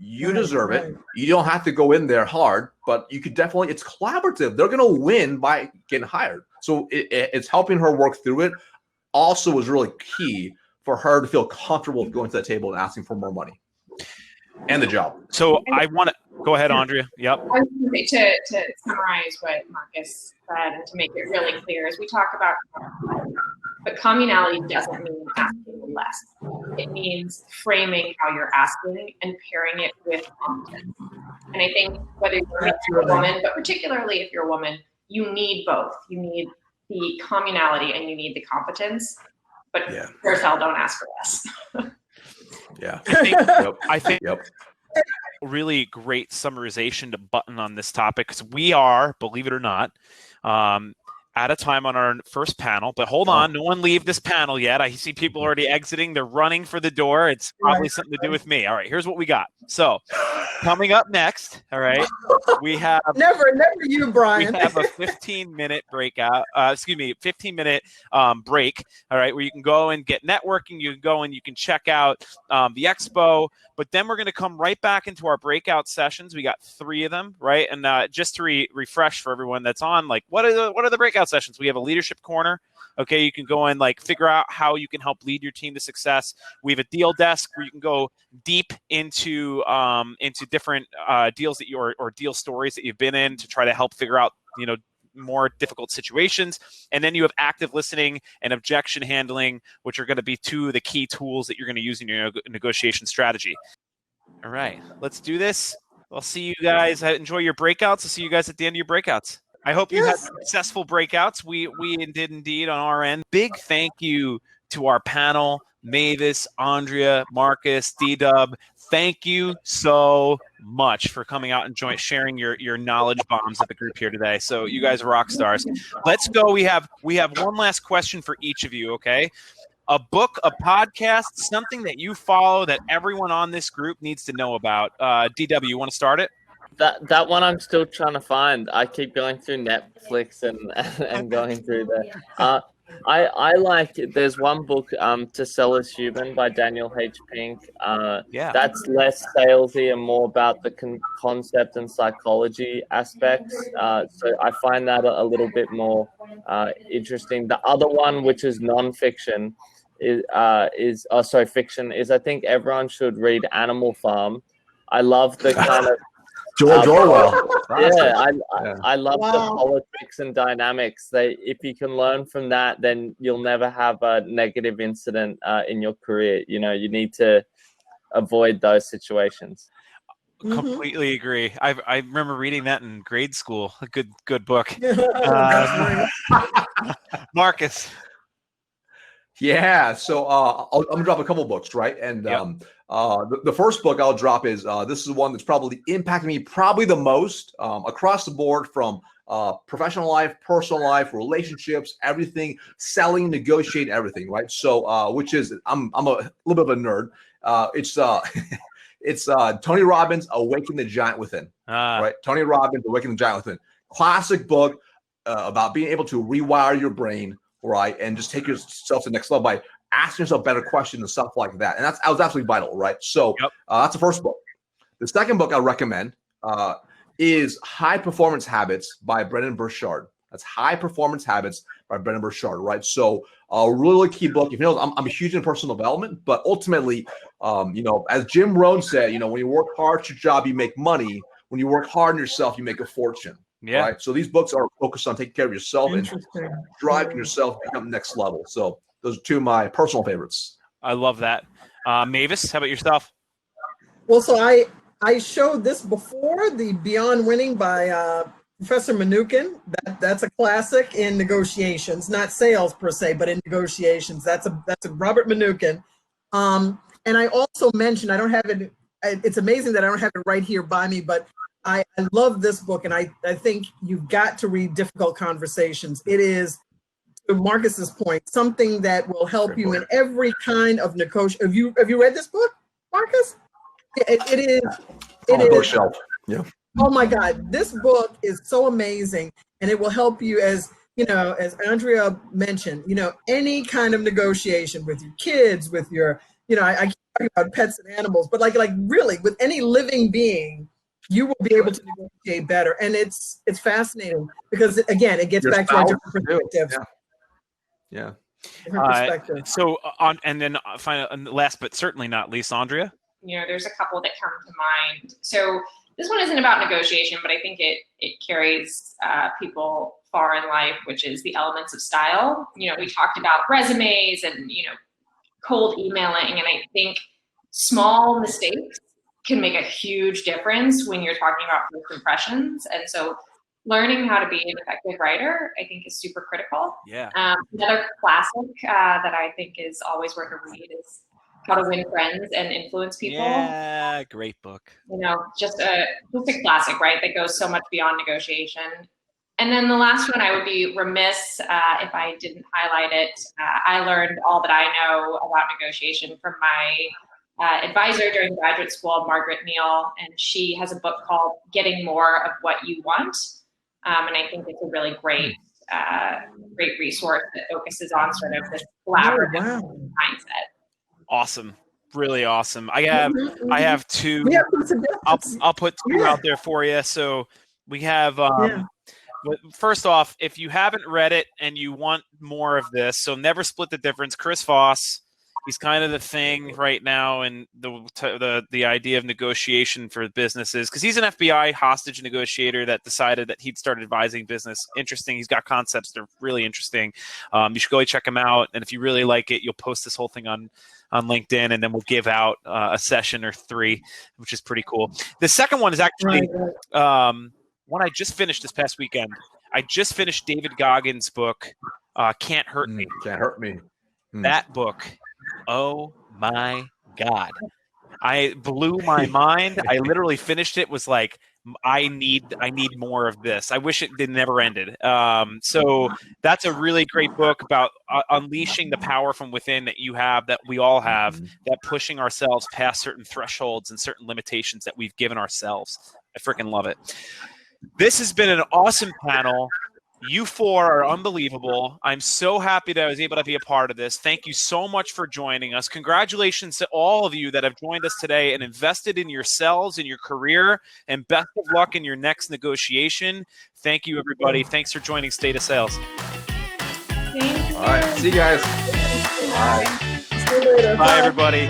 Speaker 3: you deserve it. You don't have to go in there hard, but you could definitely, it's collaborative. They're going to win by getting hired. So it's helping her work through it. Also was really key for her to feel comfortable with going to the table and asking for more money and the job.
Speaker 1: So I want to go ahead, Andrea. Yep.
Speaker 2: I was going to say, to summarize what Marcus said and to make it really clear, as we talk about, but communality doesn't mean asking less. It means framing how you're asking and pairing it with competence. And I think whether you're a woman, but particularly if you're a woman, you need both. You need the communality and you need the competence. But sure as hell, don't ask for less.
Speaker 3: Yeah.
Speaker 1: I think really great summarization to button on this topic, because we are, believe it or not, at a time on our first panel. But hold on, no one leave this panel yet. I see people already exiting. They're running for the door. It's probably something to do with me. All right, here's what we got. So coming up next, all right, we have
Speaker 5: never you, Bryan.
Speaker 1: We have a 15-minute breakout. 15-minute break. All right, where you can go and get networking. You can go and you can check out the expo. But then we're going to come right back into our breakout sessions. We got 3 of them, right? And just to refresh for everyone that's on, like, what are the breakout sessions? We have a leadership corner. Okay, you can go and figure out how you can help lead your team to success. We have a deal desk where you can go deep into different deals that or deal stories that you've been in to try to help figure out more difficult situations. And then you have active listening and objection handling, which are going to be 2 of the key tools that you're going to use in your negotiation strategy. All right, let's do this. I'll see you guys. Enjoy your breakouts. I'll see you guys at the end of your breakouts. I hope you had successful breakouts. We did indeed on our end. Big thank you to our panel, Mavis, Andrea, Marcus, D-Dub. Thank you so much for coming out and sharing your knowledge bombs at the group here today. So you guys are rock stars. Let's go. We have one last question for each of you, okay? A book, a podcast, something that you follow that everyone on this group needs to know about. DW, you want to start it?
Speaker 4: That one I'm still trying to find. I keep going through Netflix and going through there. I like, there's one book, To Sell is Human by Daniel H. Pink.
Speaker 1: Yeah.
Speaker 4: That's less salesy and more about the concept and psychology aspects. So I find that a little bit more interesting. The other one, which is nonfiction, fiction, is I think everyone should read Animal Farm. I love the kind of
Speaker 3: George Orwell.
Speaker 4: I love the politics and dynamics. If you can learn from that, then you'll never have a negative incident in your career. You know, you need to avoid those situations.
Speaker 1: Completely agree. I remember reading that in grade school. A good book. Marcus.
Speaker 3: Yeah, so I'm gonna drop a couple books, right? And the first book I'll drop is this is one that's probably impacted me the most across the board, from professional life, personal life, relationships, everything, selling, negotiate, everything, right? So which is I'm a little bit of a nerd. It's Tony Robbins' Awaken the Giant Within, right? Tony Robbins' Awaken the Giant Within, classic book about being able to rewire your brain, right, and just take yourself to the next level by asking yourself better questions and stuff like that. And that was absolutely vital, right? So that's the first book. The second book I recommend is High Performance Habits by Brendon Burchard. That's High Performance Habits by Brendon Burchard, right? So a really key book. If you know, I'm a huge in personal development, but ultimately, as Jim Rohn said, when you work hard at your job, you make money. When you work hard on yourself, you make a fortune. Yeah. Right. So these books are focused on taking care of yourself and driving yourself to become the next level. So those are two of my personal favorites.
Speaker 1: I love that. Mavis, how about yourself?
Speaker 5: Well, so I showed this before, the Beyond Winning by Professor Mnookin. That's a classic in negotiations, not sales per se, but in negotiations. That's a Robert Mnookin. And I also mentioned, I don't have it. It's amazing that I don't have it right here by me, but I love this book, and I think you've got to read Difficult Conversations. It is, to Marcus's point, something that will help you in every kind of negotiation. Have you read this book, Marcus? It is.
Speaker 3: On the bookshelf. Yeah.
Speaker 5: Oh my God, this book is so amazing, and it will help you, as as Andrea mentioned, any kind of negotiation with your kids, with your, I keep talking about pets and animals, but like really with any living being, you will be able to negotiate better. And it's fascinating because, again, it gets back to our different perspectives.
Speaker 3: Yeah.
Speaker 1: So last but certainly not least, Andrea?
Speaker 2: There's a couple that come to mind. So this one isn't about negotiation, but I think it carries people far in life, which is The Elements of Style. We talked about resumes and, cold emailing, and I think small mistakes can make a huge difference when you're talking about first impressions. And so learning how to be an effective writer, I think, is super critical.
Speaker 1: Yeah.
Speaker 2: Another classic that I think is always worth a read is How to Win Friends and Influence People.
Speaker 1: Yeah, great book.
Speaker 2: Just a classic, right? That goes so much beyond negotiation. And then the last one, I would be remiss if I didn't highlight it. I learned all that I know about negotiation from my advisor during graduate school, Margaret Neal, and she has a book called Getting More of What You Want. And I think it's a really great resource that focuses on sort of this collaborative mindset.
Speaker 1: Awesome. Really awesome. I have two. I'll put two out there for you. So we have, first off, if you haven't read it and you want more of this, so Never Split the Difference, Chris Voss. He's kind of the thing right now in the idea of negotiation for businesses, because he's an FBI hostage negotiator that decided that he'd start advising business. Interesting. He's got concepts that are really interesting. You should go check him out. And if you really like it, you'll post this whole thing on LinkedIn, and then we'll give out a session or 3, which is pretty cool. The second one is actually one I just finished this past weekend. I just finished David Goggins' book, Can't Hurt Me.
Speaker 3: Can't Hurt Me.
Speaker 1: That book. Oh my God. I blew my mind. I literally finished it, was like, I need more of this. I wish it never ended. So that's a really great book about unleashing the power from within that you have, that we all have, that pushing ourselves past certain thresholds and certain limitations that we've given ourselves. I freaking love it. This has been an awesome panel. You four are unbelievable. I'm so happy that I was able to be a part of this. Thank you so much for joining us. Congratulations to all of you that have joined us today and invested in yourselves and your career, and best of luck in your next negotiation. Thank you, everybody. Thanks for joining State of Sales.
Speaker 2: Thank you.
Speaker 3: All right. See you guys.
Speaker 5: See you later.
Speaker 1: Bye, everybody.